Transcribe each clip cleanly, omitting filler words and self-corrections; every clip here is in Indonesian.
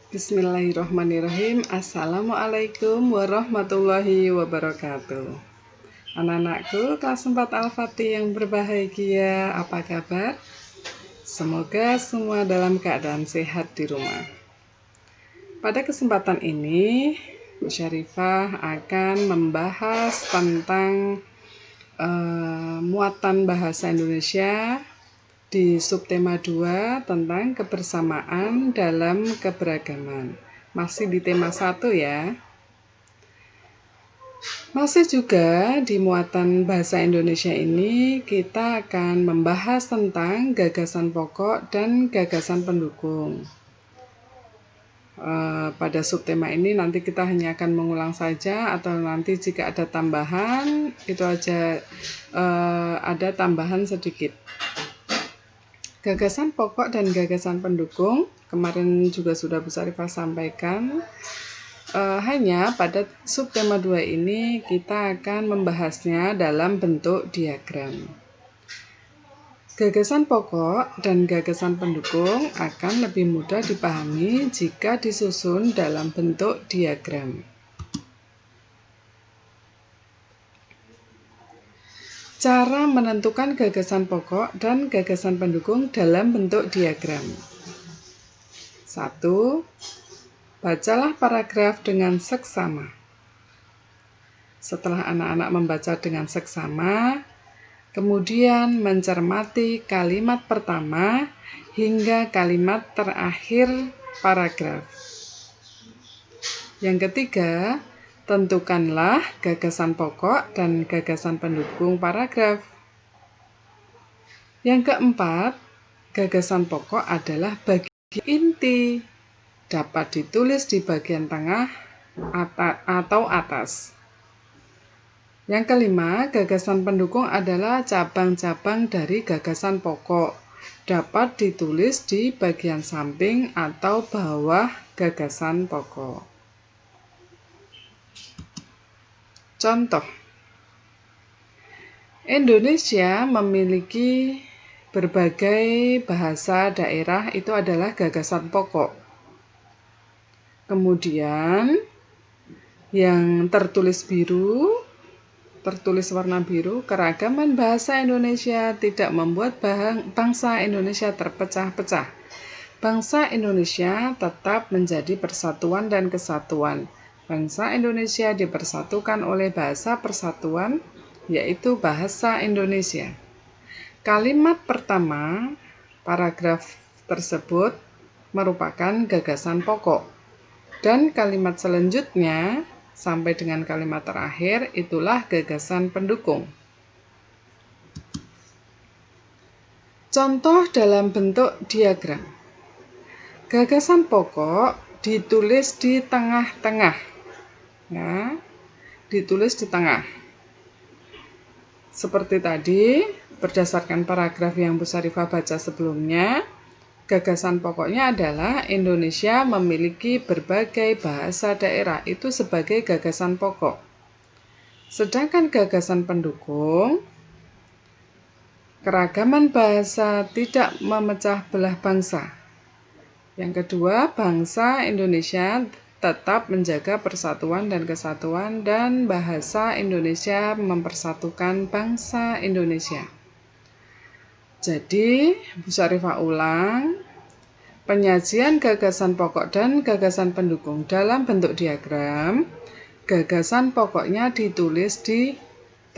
Bismillahirrahmanirrahim. Assalamualaikum warahmatullahi wabarakatuh. Anak-anakku kelas 4 Al-Fatih yang berbahagia, apa kabar? Semoga semua dalam keadaan sehat di rumah. Pada kesempatan ini, Bu Syarifah akan membahas tentang muatan bahasa Indonesia di subtema 2 tentang kebersamaan dalam keberagaman. Masih di tema 1 ya. Masih juga di muatan bahasa Indonesia ini kita akan membahas tentang gagasan pokok dan gagasan pendukung. Pada subtema ini nanti kita hanya akan mengulang saja, atau nanti jika ada tambahan itu aja ada tambahan sedikit. Gagasan pokok dan gagasan pendukung kemarin juga sudah Bu Syarifah sampaikan. Hanya pada subtema 2 ini kita akan membahasnya dalam bentuk diagram. Gagasan pokok dan gagasan pendukung akan lebih mudah dipahami jika disusun dalam bentuk diagram. Cara menentukan gagasan pokok dan gagasan pendukung dalam bentuk diagram. 1. Bacalah paragraf dengan seksama. Setelah anak-anak membaca dengan seksama, kemudian mencermati kalimat pertama hingga kalimat terakhir paragraf. Yang ketiga, tentukanlah gagasan pokok dan gagasan pendukung paragraf. Yang keempat, gagasan pokok adalah bagian inti, dapat ditulis di bagian tengah atau atas. Yang kelima, gagasan pendukung adalah cabang-cabang dari gagasan pokok, dapat ditulis di bagian samping atau bawah gagasan pokok. Contoh, Indonesia memiliki berbagai bahasa daerah, itu adalah gagasan pokok. Kemudian, yang tertulis warna biru, keragaman bahasa Indonesia tidak membuat bangsa Indonesia terpecah-pecah. Bangsa Indonesia tetap menjadi persatuan dan kesatuan. Bangsa Indonesia dipersatukan oleh bahasa persatuan, yaitu bahasa Indonesia. Kalimat pertama, paragraf tersebut merupakan gagasan pokok. Dan kalimat selanjutnya, sampai dengan kalimat terakhir, itulah gagasan pendukung. Contoh dalam bentuk diagram. Gagasan pokok ditulis di tengah-tengah. Ya, ditulis di tengah. Seperti tadi, berdasarkan paragraf yang Bu Syarifah baca sebelumnya, gagasan pokoknya adalah Indonesia memiliki berbagai bahasa daerah, itu sebagai gagasan pokok. Sedangkan gagasan pendukung, keragaman bahasa tidak memecah belah bangsa. Yang kedua, bangsa Indonesia tetap menjaga persatuan dan kesatuan, dan bahasa Indonesia mempersatukan bangsa Indonesia. Jadi, Bu Syarifah ulang, penyajian gagasan pokok dan gagasan pendukung dalam bentuk diagram, gagasan pokoknya ditulis di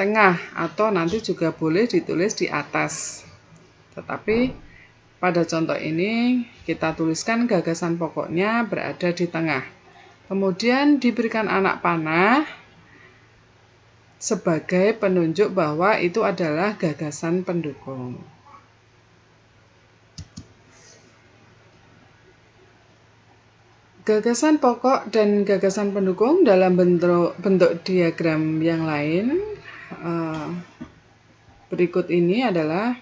tengah, atau nanti juga boleh ditulis di atas. Tetapi pada contoh ini kita tuliskan gagasan pokoknya berada di tengah. Kemudian diberikan anak panah sebagai penunjuk bahwa itu adalah gagasan pendukung. Gagasan pokok dan gagasan pendukung dalam bentuk diagram yang lain berikut ini adalah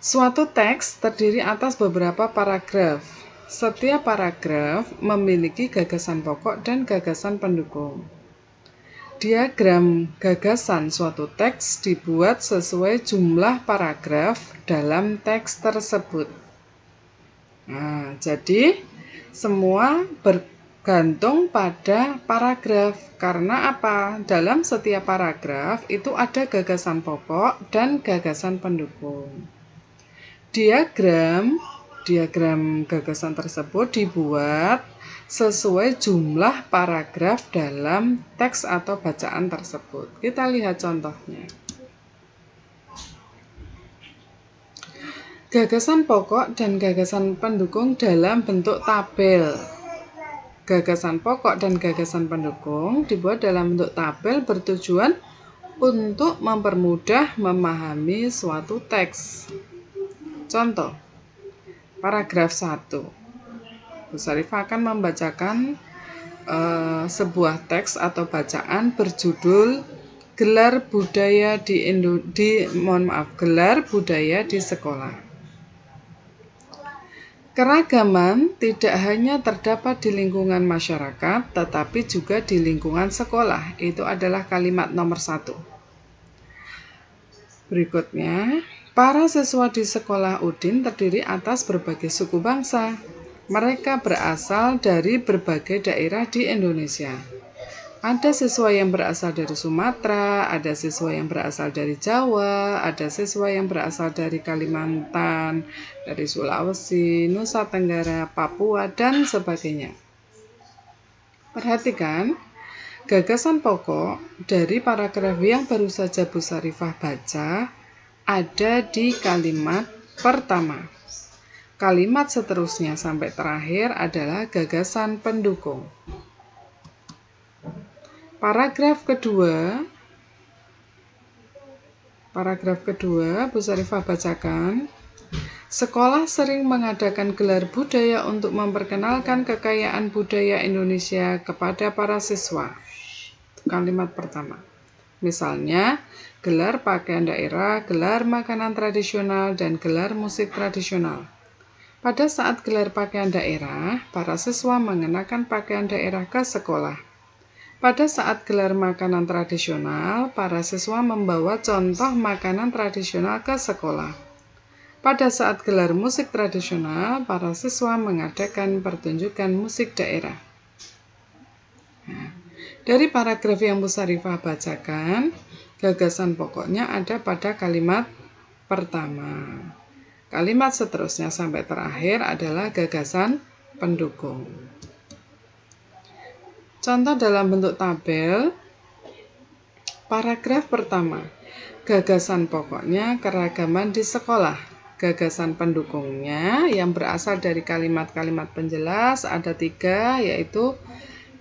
suatu teks terdiri atas beberapa paragraf. Setiap paragraf memiliki gagasan pokok dan gagasan pendukung. Diagram gagasan suatu teks dibuat sesuai jumlah paragraf dalam teks tersebut. Nah, jadi Semua bergantung pada paragraf. Karena apa? Dalam setiap paragraf itu ada gagasan pokok dan gagasan pendukung. Diagram gagasan tersebut dibuat sesuai jumlah paragraf dalam teks atau bacaan tersebut. Kita lihat contohnya. Gagasan pokok dan gagasan pendukung dalam bentuk tabel. Gagasan pokok dan gagasan pendukung dibuat dalam bentuk tabel bertujuan untuk mempermudah memahami suatu teks. Contoh, paragraf 1. Bu Syarifah akan membacakan sebuah teks atau bacaan berjudul Gelar Budaya Gelar Budaya di Sekolah. Keragaman tidak hanya terdapat di lingkungan masyarakat, tetapi juga di lingkungan sekolah. Itu adalah kalimat nomor 1. Berikutnya, para siswa di sekolah Udin terdiri atas berbagai suku bangsa. Mereka berasal dari berbagai daerah di Indonesia. Ada siswa yang berasal dari Sumatera, ada siswa yang berasal dari Jawa, ada siswa yang berasal dari Kalimantan, dari Sulawesi, Nusa Tenggara, Papua, dan sebagainya. Perhatikan, gagasan pokok dari paragraf yang baru saja Bu Syarifah baca ada di kalimat pertama. Kalimat seterusnya sampai terakhir adalah gagasan pendukung. Paragraf kedua, Bu Syarifah bacakan. Sekolah sering mengadakan gelar budaya untuk memperkenalkan kekayaan budaya Indonesia kepada para siswa. Kalimat pertama. Misalnya, gelar pakaian daerah, gelar makanan tradisional, dan gelar musik tradisional. Pada saat gelar pakaian daerah, para siswa mengenakan pakaian daerah ke sekolah. Pada saat gelar makanan tradisional, para siswa membawa contoh makanan tradisional ke sekolah. Pada saat gelar musik tradisional, para siswa mengadakan pertunjukan musik daerah. Dari paragraf yang Bu Syarifah bacakan, gagasan pokoknya ada pada kalimat pertama. Kalimat seterusnya sampai terakhir adalah gagasan pendukung. Contoh dalam bentuk tabel, paragraf pertama, gagasan pokoknya keragaman di sekolah. Gagasan pendukungnya yang berasal dari kalimat-kalimat penjelas ada 3, yaitu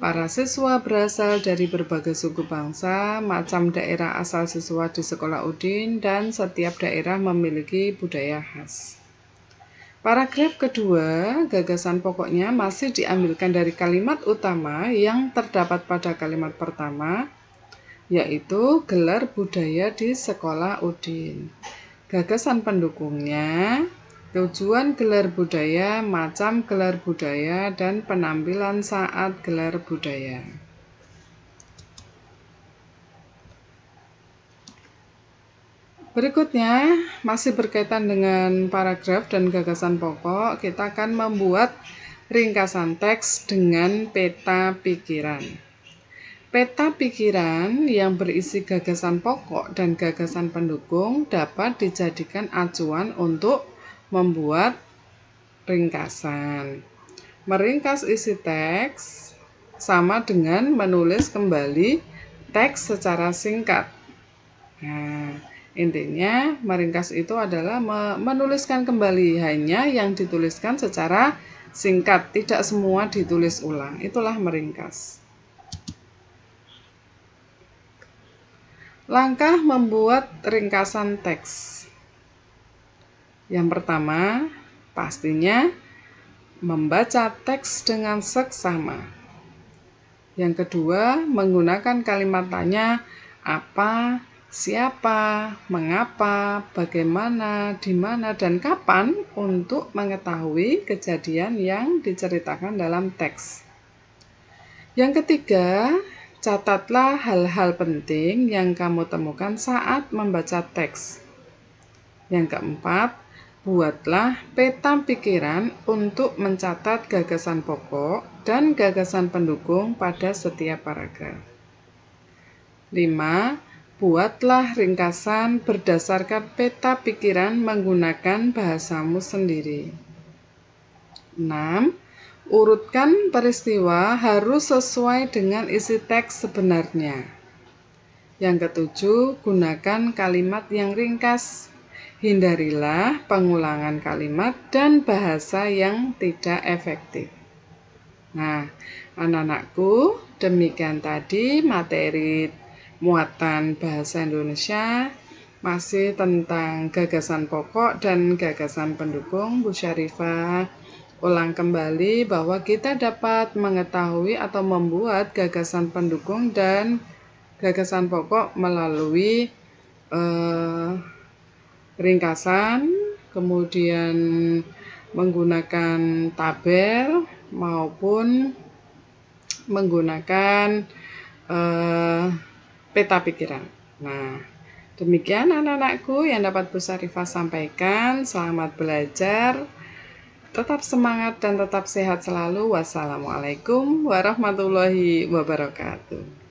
para siswa berasal dari berbagai suku bangsa, macam daerah asal siswa di sekolah Udin, dan setiap daerah memiliki budaya khas. Paragraf kedua, gagasan pokoknya masih diambilkan dari kalimat utama yang terdapat pada kalimat pertama, yaitu gelar budaya di sekolah Udin. Gagasan pendukungnya, tujuan gelar budaya, macam gelar budaya, dan penampilan saat gelar budaya. Berikutnya, masih berkaitan dengan paragraf dan gagasan pokok, kita akan membuat ringkasan teks dengan peta pikiran. Peta pikiran yang berisi gagasan pokok dan gagasan pendukung dapat dijadikan acuan untuk membuat ringkasan. Meringkas isi teks sama dengan menulis kembali teks secara singkat. Nah, intinya, meringkas itu adalah menuliskan kembali hanya yang dituliskan secara singkat, tidak semua ditulis ulang. Itulah meringkas. Langkah membuat ringkasan teks. Yang pertama, pastinya membaca teks dengan seksama. Yang kedua, menggunakan kalimat tanya apa, siapa, mengapa, bagaimana, di mana, dan kapan untuk mengetahui kejadian yang diceritakan dalam teks. Yang ketiga, catatlah hal-hal penting yang kamu temukan saat membaca teks. Yang keempat, buatlah peta pikiran untuk mencatat gagasan pokok dan gagasan pendukung pada setiap paragraf. 5. Buatlah ringkasan berdasarkan peta pikiran menggunakan bahasamu sendiri. 6. Urutkan peristiwa harus sesuai dengan isi teks sebenarnya. Yang ketujuh, gunakan kalimat yang ringkas. Hindarilah pengulangan kalimat dan bahasa yang tidak efektif. Nah, anak-anakku, demikian tadi materi muatan bahasa Indonesia masih tentang gagasan pokok dan gagasan pendukung. Bu Syarifah ulang kembali bahwa kita dapat mengetahui atau membuat gagasan pendukung dan gagasan pokok melalui ringkasan, kemudian menggunakan tabel maupun menggunakan peta pikiran. Nah, demikian anak-anakku yang dapat Bu Syarifah sampaikan. Selamat belajar, tetap semangat dan tetap sehat selalu. Wassalamualaikum warahmatullahi wabarakatuh.